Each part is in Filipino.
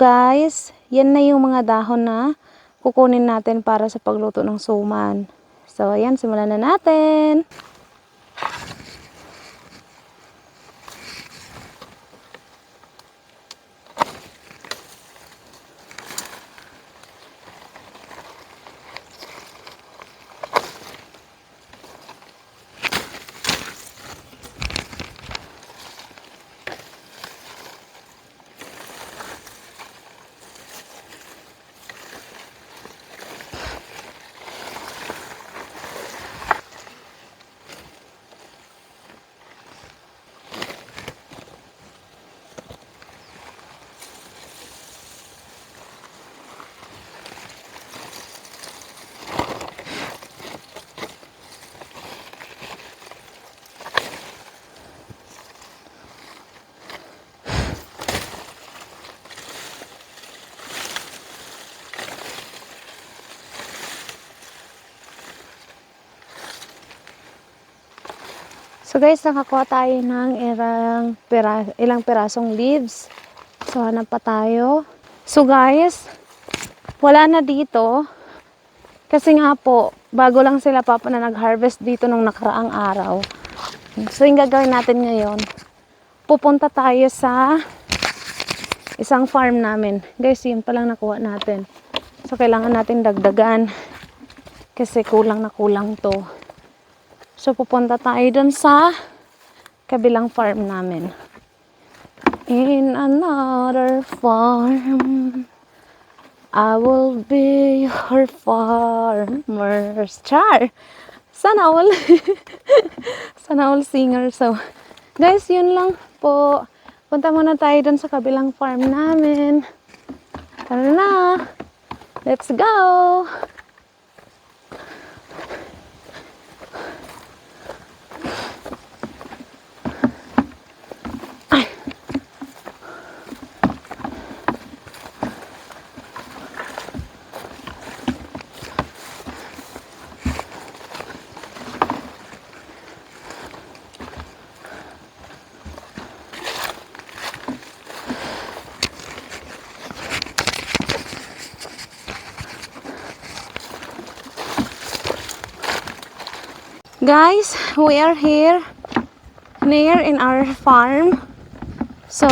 Guys, yan na yung mga dahon na kukunin natin para sa pagluto ng suman. So, ayan, simulan na natin. So guys, nakakuha tayo ng ilang pirasong leaves. So hanap pa tayo. So guys, wala na dito. Kasi nga po, bago lang sila papa na nag-harvest dito nung nakaraang araw. So yung gagawin natin ngayon, pupunta tayo sa isang farm namin. Guys, yun pa lang nakuha natin. So kailangan natin dagdagan. Kasi kulang na kulang to. So, pupunta tayo dun sa kabilang farm namin. In another farm, I will be your farmer's char. Sana all. Sana all singer. So, guys, yun lang po. Punta muna tayo dun sa kabilang farm namin. Tara na. Let's go. Guys, we are here near in our farm. So,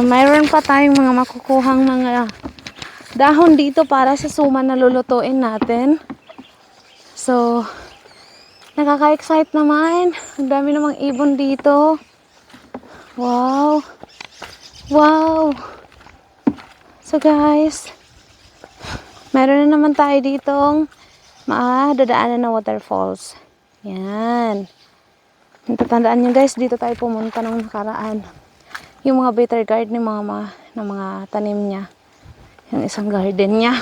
mayroon pa tayong mga makukuhang mga dahon dito para sa suman na lulutuin natin. So, nakaka-excite naman. Ang dami namang ibon dito. Wow. Wow. So guys, meron na naman tayo ditong dadaanan na waterfalls. Yan. Tatandaan nyo guys, dito tayo pumunta nung nakaraan. Yung mga bitter garden ng mga tanim niya. Yung isang garden niya.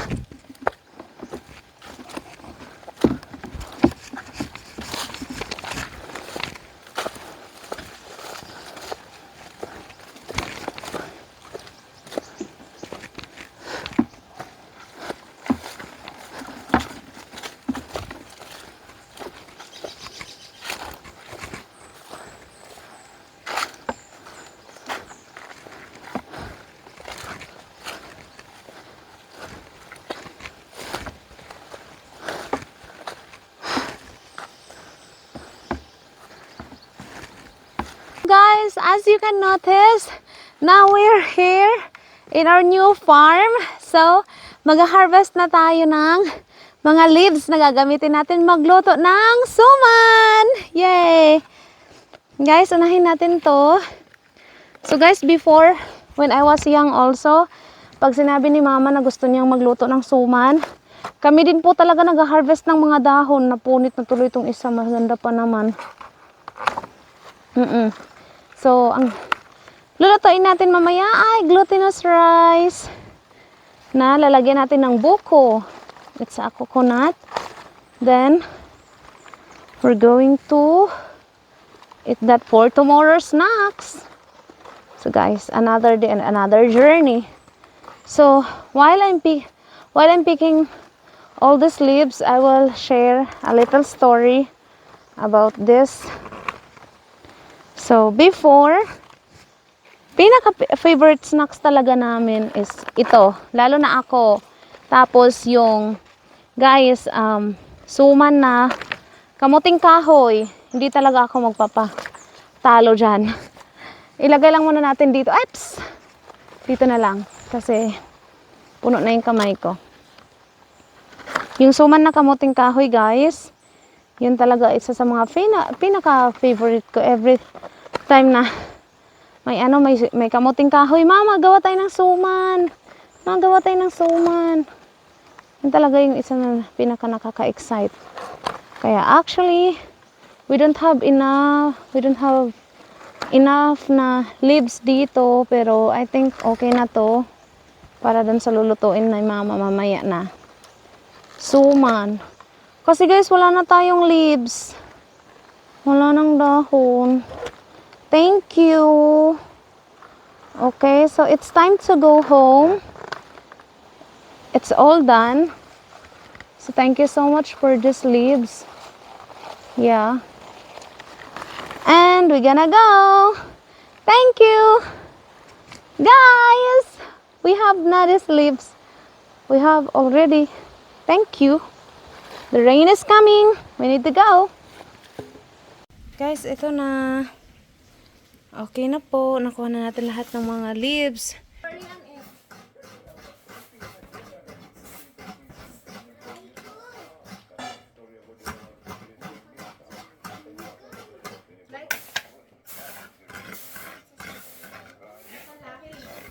Guys, as you can notice, now we're here in our new farm. So, mag-harvest na tayo ng mga leaves na gagamitin natin magluto ng suman. Yay! Guys, unahin natin to. So guys, before, when I was young also, pag sinabi ni mama na gusto niyang magluto ng suman, kami din po talaga nag-harvest ng mga dahon. Napunit na tuloy itong isa. Maganda pa naman. So, ang lulutuin natin mamaya ay glutinous rice na lalagyan natin ng buko. It's a coconut. Then, we're going to eat that for tomorrow's snacks. So guys, another day and another journey. So, while I'm picking all these leaves, I will share a little story about this. So, before, Pinaka-favorite snacks talaga namin is ito. Lalo na ako. Tapos yung, guys, suman na kamuting kahoy. Hindi talaga ako magpapatalo dyan. Ilagay lang muna natin dito. Eps! Dito na lang. Kasi puno na yung kamay ko. Yung suman na kamuting kahoy, guys. Yun talaga isa sa mga pinaka-favorite ko. Every time na may kamuting kahoy. Mama, gawa tayo ng suman. Mama, gawa tayo ng suman. Yun talaga yung isa na pinaka-nakaka-excite. Kaya actually, we don't have enough na leaves dito. Pero I think okay na to. Para dun sa lulutuin na mama mamaya na. Suman. Kasi guys, wala na tayong leaves. Wala nang dahon. Thank you. Okay, so it's time to go home. It's all done. So thank you so much for these leaves. Yeah. And we're gonna go. Thank you. Guys, we have not these leaves. We have already. Thank you. The rain is coming. We need to go. Guys, ito na. Okay na po. Nakuha na natin lahat ng mga leaves.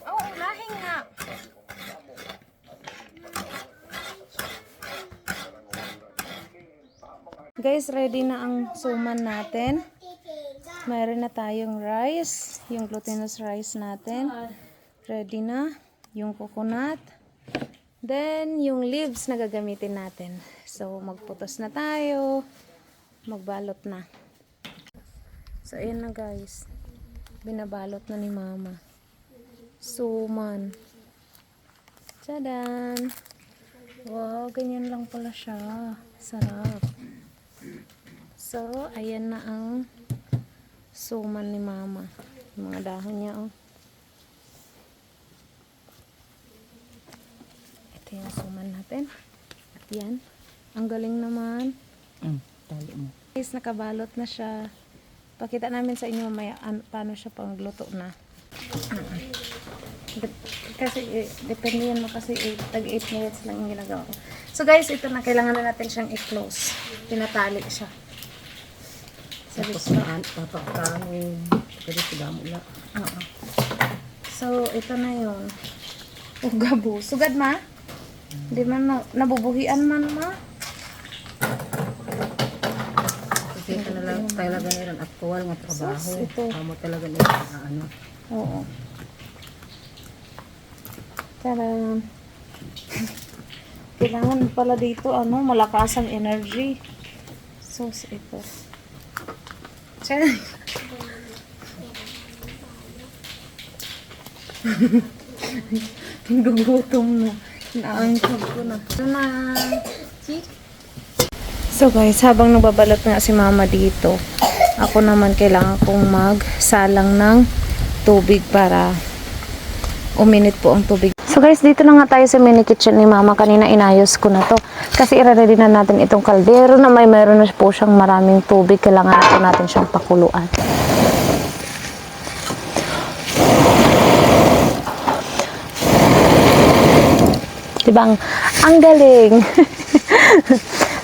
Oh, lahing nga. Guys, ready na ang suman natin. Mayroon na tayong rice, yung glutinous rice natin. Ready na. Yung coconut. Then, yung leaves na gagamitin natin. So, magputos na tayo. Magbalot na. So, ayan na guys. Binabalot na ni mama. Suman. Tadaan! Wow, ganyan lang pala siya. Sarap. So, ayan na ang suman ni mama. Yung mga dahon niya, oh. Ito yung suman natin. At yan. Ang galing naman. Tali mo. Guys, nakabalot na siya. Pakita namin sa inyo mamaya paano siya pangluto na. Kasi, depende yan mo kasi tag 8 minutes lang yung ginagawa ko. So guys, ito na. Kailangan na natin siyang i-close. Pinatali siya. Tapos na papakanin. Pwede sila mula. Oo. So, ito na yun. Ugabo. Sugad ma? Hindi man nabubuhian man ma? Kasi talaga nilang actual nga trabaho. Sus, ito. Kamo talaga nila ano. Oo. Taran. Kailangan pala dito, malakas ang energy. So, ito. Tiyan. Gugutom na. Inaangkog ko na. Ito na. So guys, habang nagbabalot nga si mama dito, ako naman kailangan kong magsalang ng tubig para uminit po ang tubig. So guys, dito na nga tayo sa mini kitchen ni mama. Kanina inayos ko na to. Kasi i-ready na natin itong kaldero na mayroon na po siyang maraming tubig. Kailangan na po natin siyang pakuluan. Diba? Ang galing.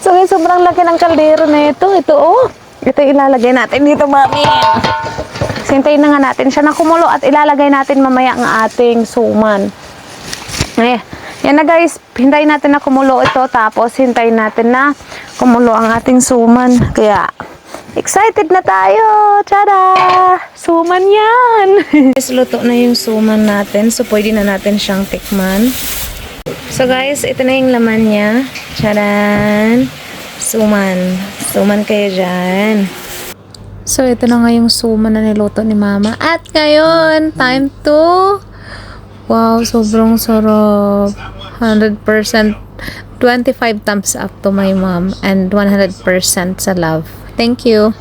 So guys, sobrang laki ng kaldero na ito. Ito oh. Ito ilalagay natin dito, mami. Sintayin na nga natin siya na kumulo at ilalagay natin mamaya ang ating suman. Yan na guys, hintayin natin na kumulo ito, tapos hintayin natin na kumulo ang ating suman. Kaya, excited na tayo! Tada! Suman yan! Guys, luto na yung suman natin, so pwede na natin siyang tikman. So guys, ito na yung laman niya. Charan! Suman. Suman kayo dyan. So, ito na nga yung suman na niluto ni mama. At ngayon, time to... Wow, sobrang sarap. 100%, 25 thumbs up to my mom and 100% sa love. Thank you.